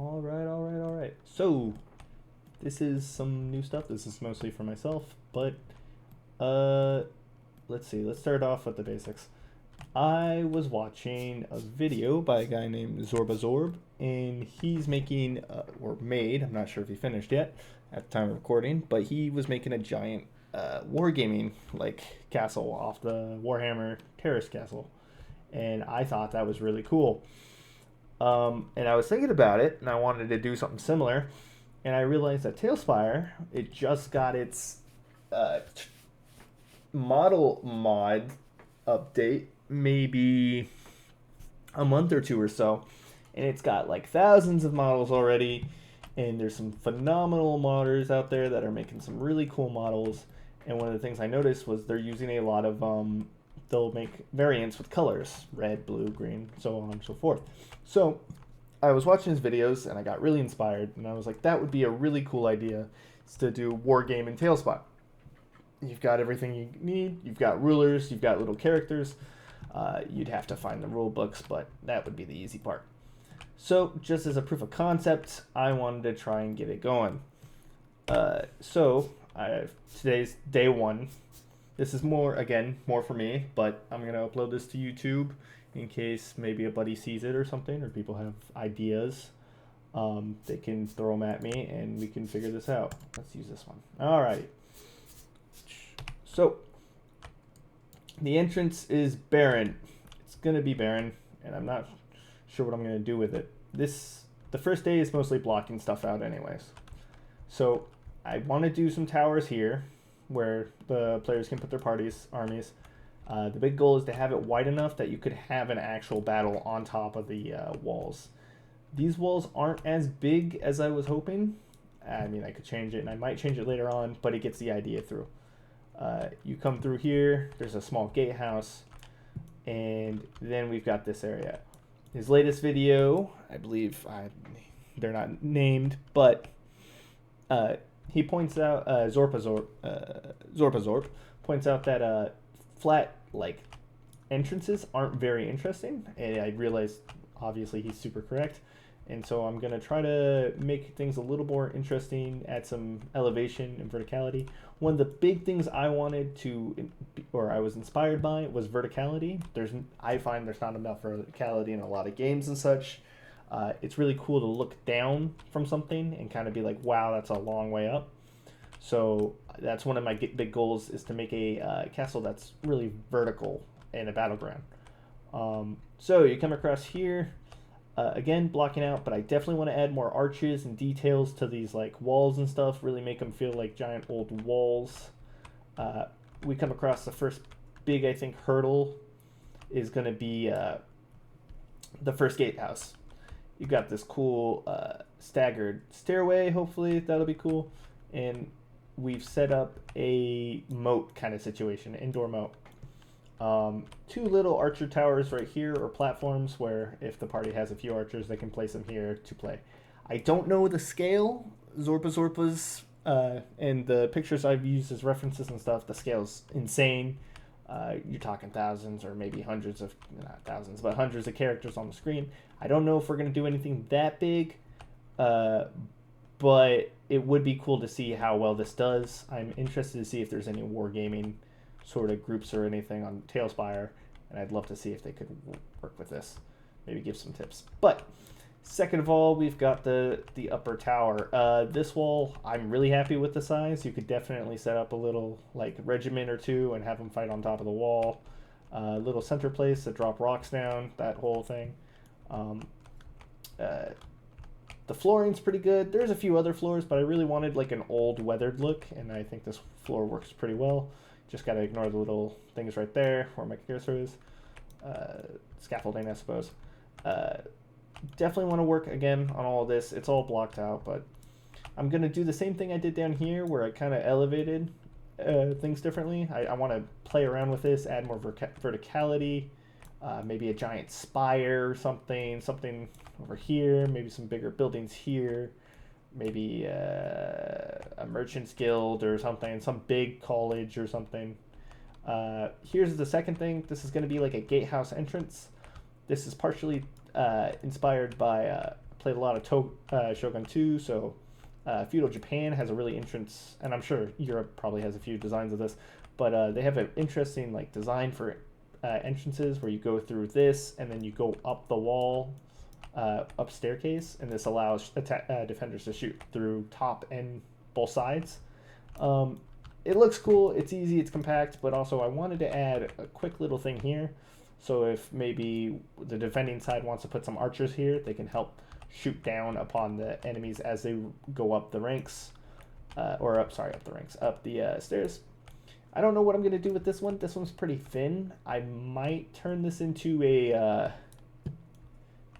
All right. So, this is some new stuff. This is mostly for myself, but uh, let's see. Let's start off with the basics. I was watching a video by a guy named Zorba, and he's making, or made, I'm not sure if he finished yet at the time of recording, but he was making a giant wargaming like castle off the Warhammer Terrace castle. And I thought that was really cool. And I was thinking about it, and I wanted to do something similar. And I realized that TaleSpire, it just got its uh, model mod update maybe a month or two or so, and it's got like thousands of models already. And there's some phenomenal modders out there that are making some really cool models. And one of the things I noticed was they're using a lot of they'll make variants with colors: red, blue, green, so on and so forth. So I was watching his videos and I got really inspired, and I was like, that would be a really cool idea, is to do war game in TaleSpire. You've got everything you need. You've got rulers. You've got little characters. You'd have to find the rule books, but that would be the easy part. So just as a proof of concept, I wanted to try and get it going. Today's day one. This is more for me, but I'm going to upload this to YouTube in case maybe a buddy sees it or something, or people have ideas. They can throw them at me and we can figure this out. Let's use this one. All right. So, the entrance is barren. It's going to be barren, and I'm not sure what I'm going to do with it. The first day is mostly blocking stuff out anyways. So, I want to do some towers here where the players can put their armies. The big goal is to have it wide enough that you could have an actual battle on top of the walls. These walls aren't as big as I was hoping. I mean, I could change it, and I might change it later on, but it gets the idea through. You come through here, there's a small gatehouse, and then we've got this area. His latest video, I believe, they're not named, but he points out, Zorpa points out that flat, like, entrances aren't very interesting, and I realized, obviously, he's super correct. And so I'm going to try to make things a little more interesting, add some elevation and verticality. One of the big things I wanted to, or I was inspired by, was verticality. I find there's not enough verticality in a lot of games and such. It's really cool to look down from something and kind of be like, wow, that's a long way up. So that's one of my big goals, is to make a castle that's really vertical in a battleground. So you come across here. Again, blocking out, but I definitely want to add more arches and details to these like walls and stuff, really make them feel like giant old walls. We come across the first big, I think, hurdle is going to be the first gatehouse. You've got this cool staggered stairway, hopefully that'll be cool. And we've set up a moat kind of situation, indoor moat. Two little archer towers right here, or platforms, where if the party has a few archers, they can place them here to play. I don't know the scale. Zorpa's and the pictures I've used as references and stuff, the scale's insane. You're talking thousands, or maybe hundreds of, not thousands, but hundreds of characters on the screen. I don't know if we're going to do anything that big, but it would be cool to see how well this does. I'm interested to see if there's any wargaming sort of groups or anything on TaleSpire, and I'd love to see if they could work with this, maybe give some tips. But second of all, we've got the upper tower. This wall, I'm really happy with the size. You could definitely set up a little like regiment or two and have them fight on top of the wall. Little center place to drop rocks down, that whole thing. The flooring's pretty good. There's a few other floors, but I really wanted like an old weathered look, and I think this floor works pretty well. Just got to ignore the little things right there where my cursor is. Scaffolding, I suppose. Definitely want to work again on all of this. It's all blocked out, but I'm going to do the same thing I did down here, where I kind of elevated things differently. I want to play around with this, add more verticality, maybe a giant spire or something over here, maybe some bigger buildings here. Maybe a merchant's guild or something, some big college or something. Here's the second thing. This is going to be like a gatehouse entrance. This is partially inspired by played a lot of Shogun 2, so feudal Japan has a really entrance, and I'm sure Europe probably has a few designs of this, but they have an interesting like design for entrances where you go through this and then you go up the wall, up staircase, and this allows defenders to shoot through top and both sides. It looks cool, it's easy, it's compact, but also I wanted to add a quick little thing here. So if maybe the defending side wants to put some archers here, they can help shoot down upon the enemies as they go up the ranks, up the stairs. I don't know what I'm going to do with this one. This one's pretty thin. I might turn this into a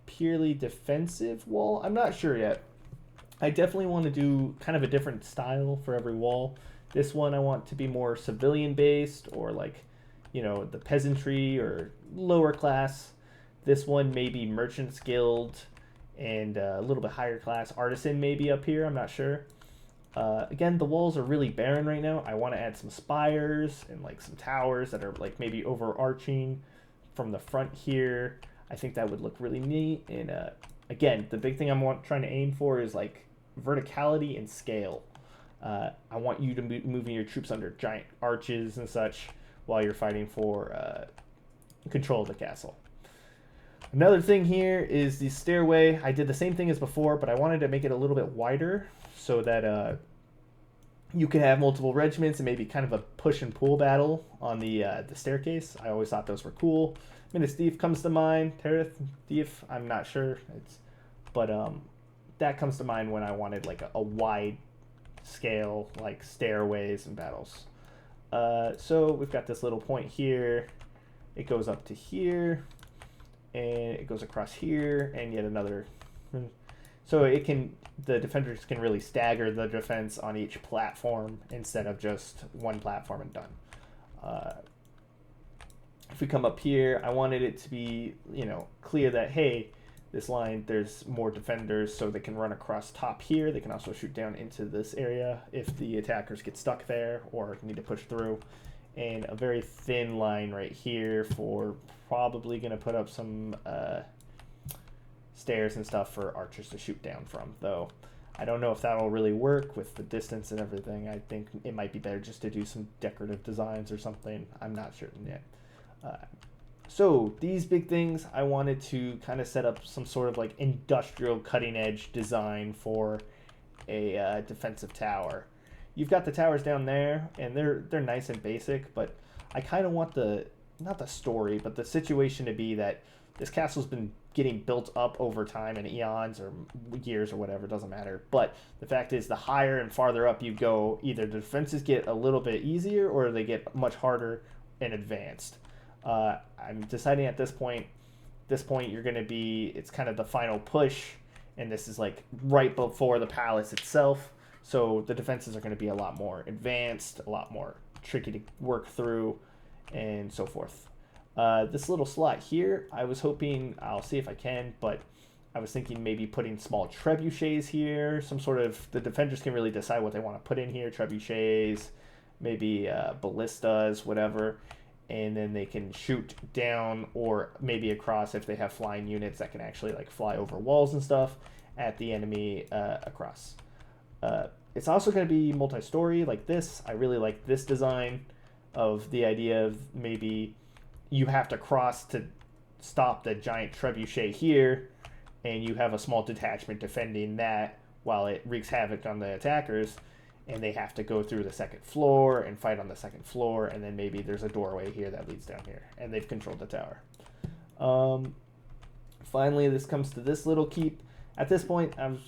purely defensive wall. I'm not sure yet. I definitely want to do kind of a different style for every wall. This one I want to be more civilian based, or like, you know, the peasantry or lower class. This one maybe Merchants Guild and a little bit higher class artisan maybe up here. I'm not sure. Again, the walls are really barren right now. I want to add some spires and like some towers that are like maybe overarching from the front here. I think that would look really neat. And again, the big thing I'm trying to aim for is like verticality and scale. I want you to moving your troops under giant arches and such while you're fighting for control of the castle. Another thing here is the stairway. I did the same thing as before, but I wanted to make it a little bit wider so that you could have multiple regiments and maybe kind of a push and pull battle on the staircase. I always thought those were cool. Minas Thief comes to mind. Terith Thief, I'm not sure. But that comes to mind when I wanted like a wide scale, like stairways and battles. So we've got this little point here. It goes up to here, and it goes across here, and yet another. So the defenders can really stagger the defense on each platform instead of just one platform and done. If we come up here, I wanted it to be, you know, clear that, hey, this line, there's more defenders, so they can run across top here. They can also shoot down into this area if the attackers get stuck there or need to push through. And a very thin line right here for probably going to put up some stairs and stuff for archers to shoot down from, though I don't know if that'll really work with the distance and everything. I think it might be better just to do some decorative designs or something. I'm not certain yet. So these big things, I wanted to kind of set up some sort of like industrial cutting edge design for a defensive tower. You've got the towers down there, and they're nice and basic, but I kind of want not the story, but the situation to be that this castle's been getting built up over time in eons or years or whatever, doesn't matter. But the fact is, the higher and farther up you go, either the defenses get a little bit easier or they get much harder and advanced. I'm deciding at this point you're going to be, it's kind of the final push, and this is like right before the palace itself. So the defenses are going to be a lot more advanced, a lot more tricky to work through, and so forth. This little slot here, I was hoping, I'll see if I can, but I was thinking maybe putting small trebuchets here, some sort of, the defenders can really decide what they want to put in here, trebuchets, maybe ballistas, whatever, and then they can shoot down or maybe across if they have flying units that can actually like fly over walls and stuff at the enemy across. It's also going to be multi-story like this. I really like this design of the idea of maybe you have to cross to stop the giant trebuchet here, and you have a small detachment defending that while it wreaks havoc on the attackers, and they have to go through the second floor and fight on the second floor, and then maybe there's a doorway here that leads down here, and they've controlled the tower. Finally, this comes to this little keep. At this point, I'm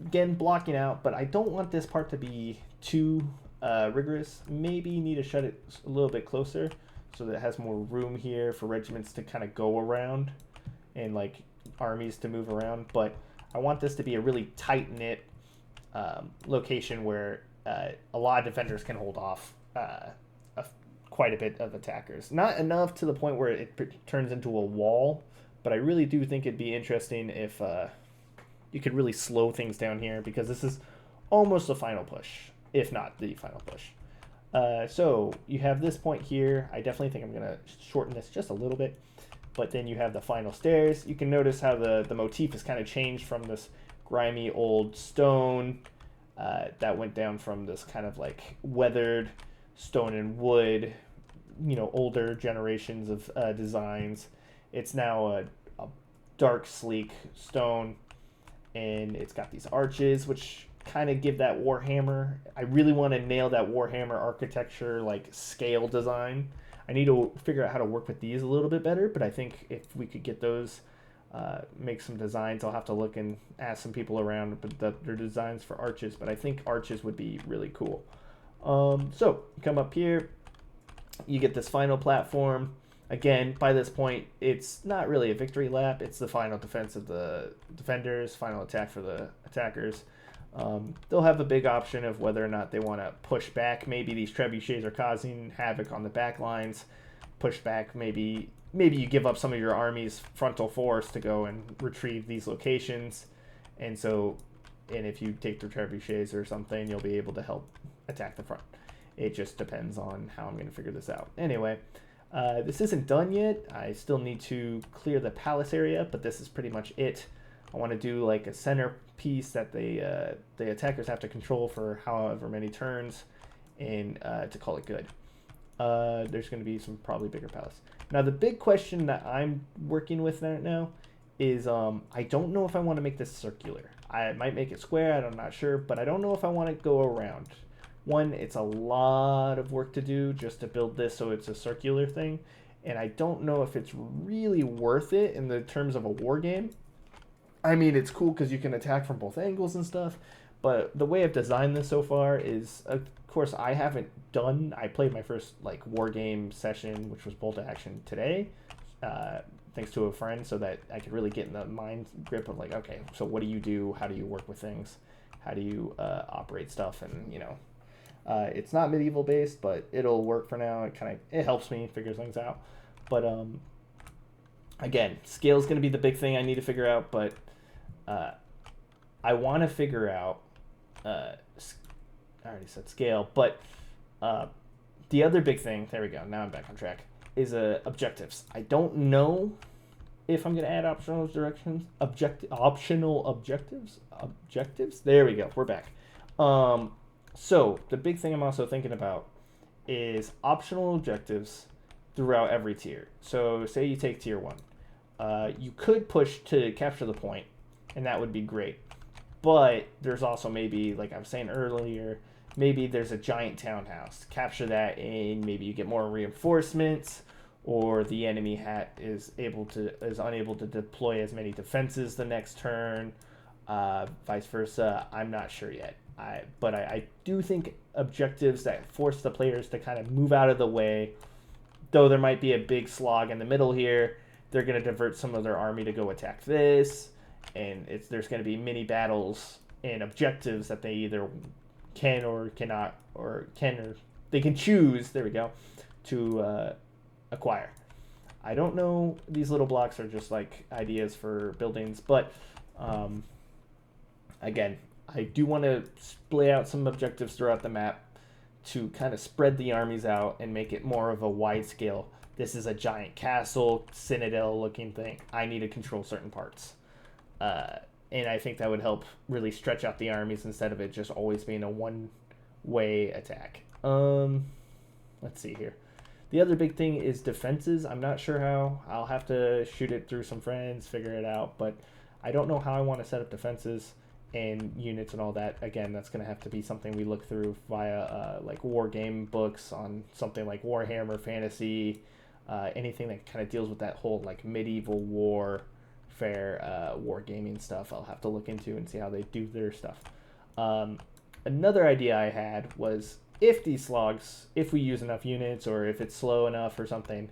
again blocking out, but I don't want this part to be too rigorous. Maybe need to shut it a little bit closer so that it has more room here for regiments to kind of go around and like armies to move around. But I want this to be a really tight-knit location where a lot of defenders can hold off quite a bit of attackers. Not enough to the point where it turns into a wall, but I really do think it'd be interesting if you could really slow things down here, because this is almost the final push, if not the final push. So you have this point here. I definitely think I'm going to shorten this just a little bit. But then you have the final stairs. You can notice how the motif is kind of changed from this grimy old stone that went down from this kind of like weathered stone and wood, older generations of designs. It's now a dark, sleek stone, and it's got these arches, which kind of give that Warhammer. I really want to nail that Warhammer architecture, like scale design. I need to figure out how to work with these a little bit better, but I think if we could get those, make some designs, I'll have to look and ask some people around, but their designs for arches, but I think arches would be really cool. So you come up here, you get this final platform. Again, by this point, it's not really a victory lap. It's the final defense of the defenders, final attack for the attackers. They'll have a big option of whether or not they want to push back. Maybe these trebuchets are causing havoc on the back lines. Push back, maybe you give up some of your army's frontal force to go and retrieve these locations. And if you take the trebuchets or something, you'll be able to help attack the front. It just depends on how I'm going to figure this out. Anyway, this isn't done yet. I still need to clear the palace area, but this is pretty much it. I want to do like a center piece that the attackers have to control for however many turns, and to call it good. There's going to be some probably bigger palace. Now the big question that I'm working with right now is I don't know if I want to make this circular. I might make it square, I'm not sure, but I don't know if I want to go around. One, it's a lot of work to do just to build this so it's a circular thing, and I don't know if it's really worth it in the terms of a war game. I mean, it's cool because you can attack from both angles and stuff, but the way I've designed this so far is, of course, I played my first like war game session, which was Bolt Action today, thanks to a friend, so that I could really get in the mind grip of like, okay, so what do you do? How do you work with things? How do you operate stuff? And it's not medieval based, but it'll work for now. It helps me figure things out. But again, scale is going to be the big thing I need to figure out. But I want to figure out. I already said scale, but the other big thing. There we go. Now I'm back on track. Is objectives. I don't know if I'm going to add optional directions. Optional objectives. There we go. We're back. So the big thing I'm also thinking about is optional objectives throughout every tier. So say you take tier 1. You could push to capture the point, and that would be great. But there's also maybe, like I was saying earlier, maybe there's a giant townhouse. Capture that, and maybe you get more reinforcements, or the enemy is unable to deploy as many defenses the next turn. Vice versa. I'm not sure yet. But I do think objectives that force the players to kind of move out of the way, though there might be a big slog in the middle here, they're going to divert some of their army to go attack this, and there's going to be mini battles and objectives that they either can or cannot, or they can choose, there we go, to acquire. I don't know, these little blocks are just like ideas for buildings, but again, I do want to lay out some objectives throughout the map to kind of spread the armies out and make it more of a wide scale. This is a giant castle, citadel looking thing. I need to control certain parts. And I think that would help really stretch out the armies instead of it just always being a one-way attack. Let's see here. The other big thing is defenses. I'm not sure how. I'll have to shoot it through some friends, figure it out, but I don't know how I want to set up defenses and units and all that. Again, that's going to have to be something we look through via like war game books on something like Warhammer Fantasy, anything that kind of deals with that whole like medieval warfare, wargaming stuff. I'll have to look into and see how they do their stuff. Another idea I had was if these slogs, if we use enough units or if it's slow enough or something,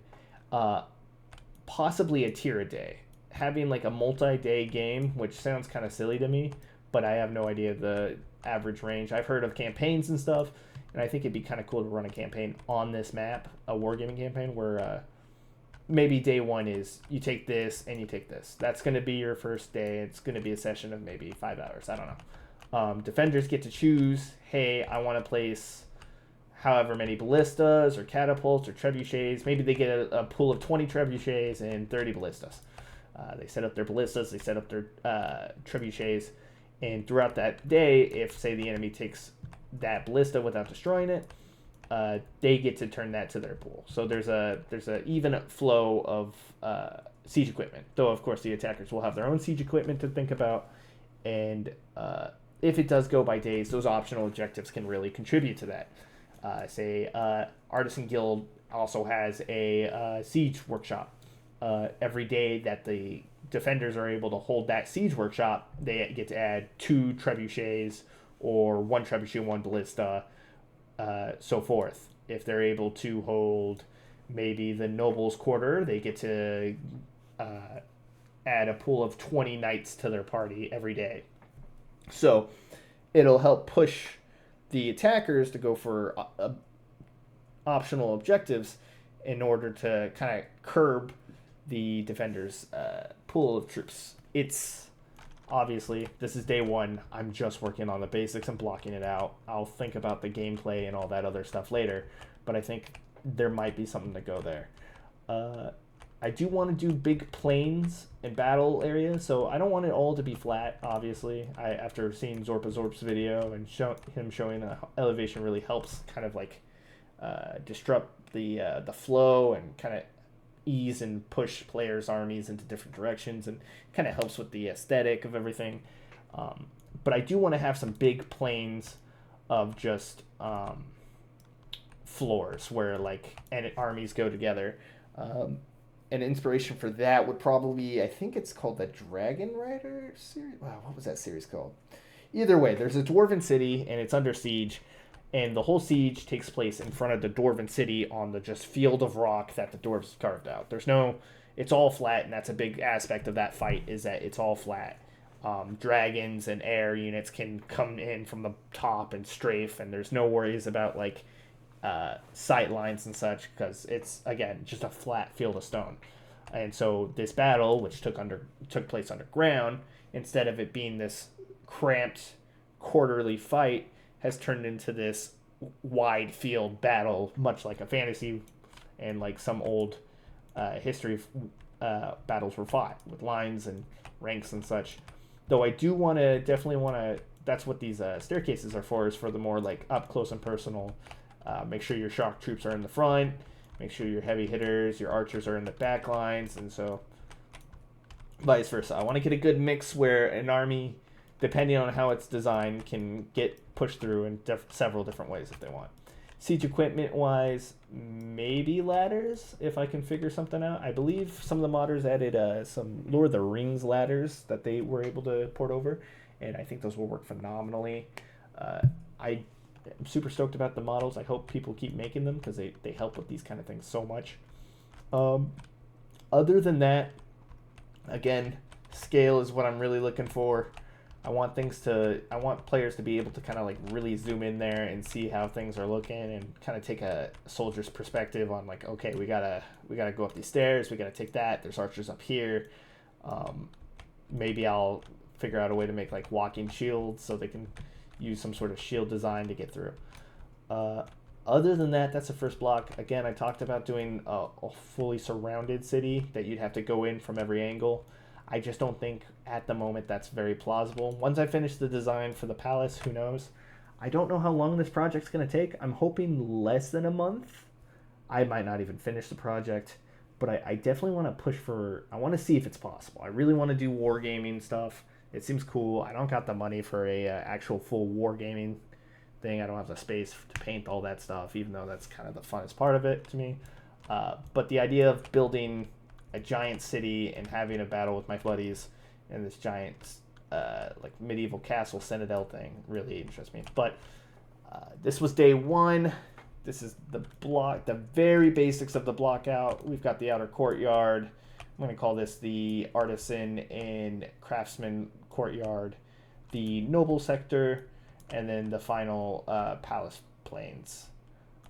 possibly a tier a day. Having like a multi-day game, which sounds kind of silly to me, but I have no idea the average range. I've heard of campaigns and stuff, and I think it'd be kind of cool to run a campaign on this map, a wargaming campaign, where maybe day 1 is you take this and you take this. That's going to be your first day. It's going to be a session of maybe 5 hours. I don't know. Defenders get to choose, hey, I want to place however many ballistas or catapults or trebuchets. Maybe they get a pool of 20 trebuchets and 30 ballistas. They set up their ballistas, they set up their trebuchets, and throughout that day, if, say, the enemy takes that ballista without destroying it, they get to turn that to their pool. So there's a even flow of siege equipment, though of course the attackers will have their own siege equipment to think about, and if it does go by days, those optional objectives can really contribute to that. Say Artisan Guild also has a siege workshop. Every day that the defenders are able to hold that siege workshop, they get to add 2 trebuchets or 1 trebuchet, 1 ballista, so forth. If they're able to hold maybe the nobles' quarter, they get to add a pool of 20 knights to their party every day. So it'll help push the attackers to go for optional objectives in order to kind of curb the defenders' pool of troops. It's obviously, this is day 1. I'm just working on the basics and blocking it out. I'll think about the gameplay and all that other stuff later, but I think there might be something to go there. I do want to do big plains and battle areas, so I don't want it all to be flat, obviously. After seeing Zorp's video and him showing the elevation really helps kind of like disrupt the flow and kind of ease and push players' armies into different directions, and kind of helps with the aesthetic of everything. But I do want to have some big plains of just floors where like armies go together. An inspiration for that would probably be, I think it's called the Dragon Rider series. Wow, what was that series called? Either way, there's a dwarven city and it's under siege, and the whole siege takes place in front of the dwarven city on the just field of rock that the dwarves carved out. It's all flat, and that's a big aspect of that fight, is that it's all flat. Dragons and air units can come in from the top and strafe, and there's no worries about like sight lines and such, because it's, again, just a flat field of stone. And so this battle, which took place underground, instead of it being this cramped quarterly fight, has turned into this wide field battle, much like a fantasy and like some old history battles were fought, with lines and ranks and such. Though I do definitely want to, that's what these staircases are for, is for the more like up close and personal. Make sure your shock troops are in the front, make sure your heavy hitters, your archers are in the back lines, and so vice versa. I want to get a good mix where an army, depending on how it's designed, can get pushed through in several different ways if they want. Siege equipment wise, maybe ladders, if I can figure something out. I believe some of the modders added some Lord of the Rings ladders that they were able to port over, and I think those will work phenomenally. I'm super stoked about the models. I hope people keep making them, because they help with these kind of things so much. Other than that, again, scale is what I'm really looking for. I want players to be able to kind of like really zoom in there and see how things are looking, and kind of take a soldier's perspective on like, okay, we gotta go up these stairs, we gotta take that, there's archers up here. Maybe I'll figure out a way to make like walking shields so they can use some sort of shield design to get through. Other than that, that's the first block. Again, I talked about doing a fully surrounded city that you'd have to go in from every angle. I just don't think at the moment that's very plausible. Once I finish the design for the palace, who knows? I don't know how long this project's going to take. I'm hoping less than a month. I might not even finish the project, but I definitely want to push for, I want to see if it's possible. I really want to do wargaming stuff. It seems cool. I don't got the money for a actual full wargaming thing. I don't have the space to paint all that stuff, even though that's kind of the funnest part of it to me. But the idea of building a giant city and having a battle with my buddies in this giant like medieval castle citadel thing really interests me. But this was day 1. This is the very basics of the block out. We've got the outer courtyard. I'm going to call this the artisan and craftsman courtyard, the noble sector, and then the final palace plains.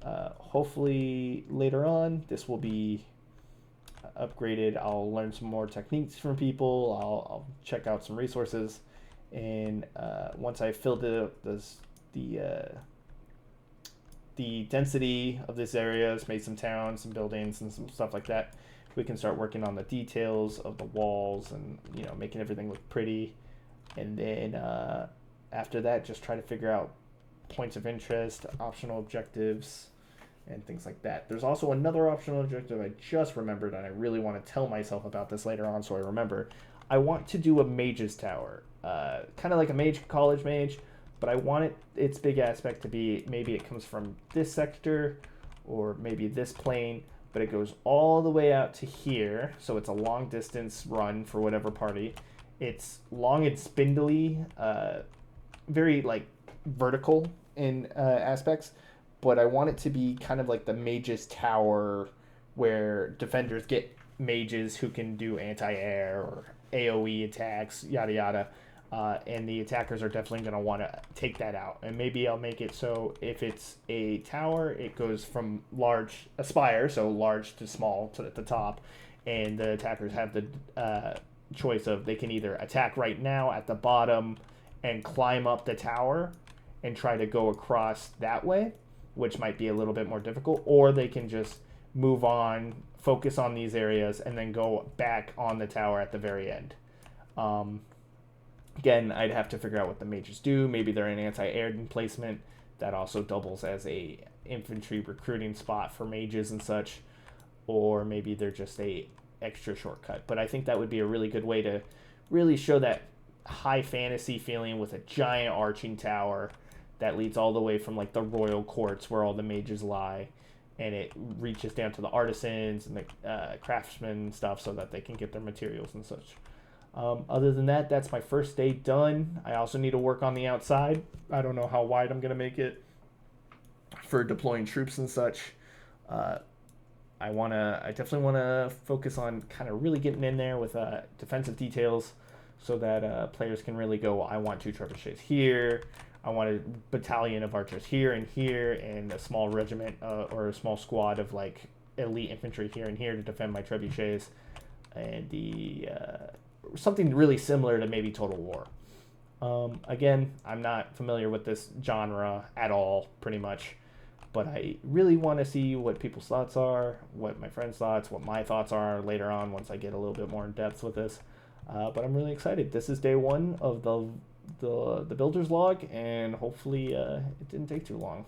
Hopefully later on this will be upgraded. I'll learn some more techniques from people. I'll check out some resources, and once I fill the the density of this area, made some towns, some buildings, and some stuff like that. We can start working on the details of the walls and making everything look pretty. And then after that, just try to figure out points of interest, optional objectives, and things like that. There's also another optional objective I just remembered, and I really want to tell myself about this later on so I remember. I want to do a mage's tower, kind of like a mage, college mage, but I want its big aspect to be maybe it comes from this sector or maybe this plane, but it goes all the way out to here, so it's a long distance run for whatever party. It's long and spindly, very like vertical in aspects, but I want it to be kind of like the mage's tower where defenders get mages who can do anti-air or AoE attacks, yada yada. And the attackers are definitely going to want to take that out. And maybe I'll make it so if it's a tower, it goes from large, a spire, so large to small to at the top. And the attackers have the choice of they can either attack right now at the bottom and climb up the tower and try to go across that way, which might be a little bit more difficult, or they can just move on, focus on these areas, and then go back on the tower at the very end. Again, I'd have to figure out what the mages do. Maybe they're an anti-air emplacement that also doubles as a infantry recruiting spot for mages and such, or maybe they're just a extra shortcut. But I think that would be a really good way to really show that high fantasy feeling with a giant arching tower that leads all the way from like the royal courts where all the mages lie, and it reaches down to the artisans and the craftsmen and stuff so that they can get their materials and such. Other than that, that's my first day done. I also need to work on the outside. I don't know how wide I'm going to make it for deploying troops and such. I definitely want to focus on kind of really getting in there with defensive details so that players can really go, I want 2 trebuchets here. I want a battalion of archers here, and a small regiment or a small squad of like elite infantry here and here to defend my trebuchets. And the something really similar to maybe Total War. Again, I'm not familiar with this genre at all, pretty much, but I really want to see what people's thoughts are, what my friends' thoughts, what my thoughts are later on once I get a little bit more in depth with this. But I'm really excited. This is day 1 of the builder's log, and hopefully it didn't take too long.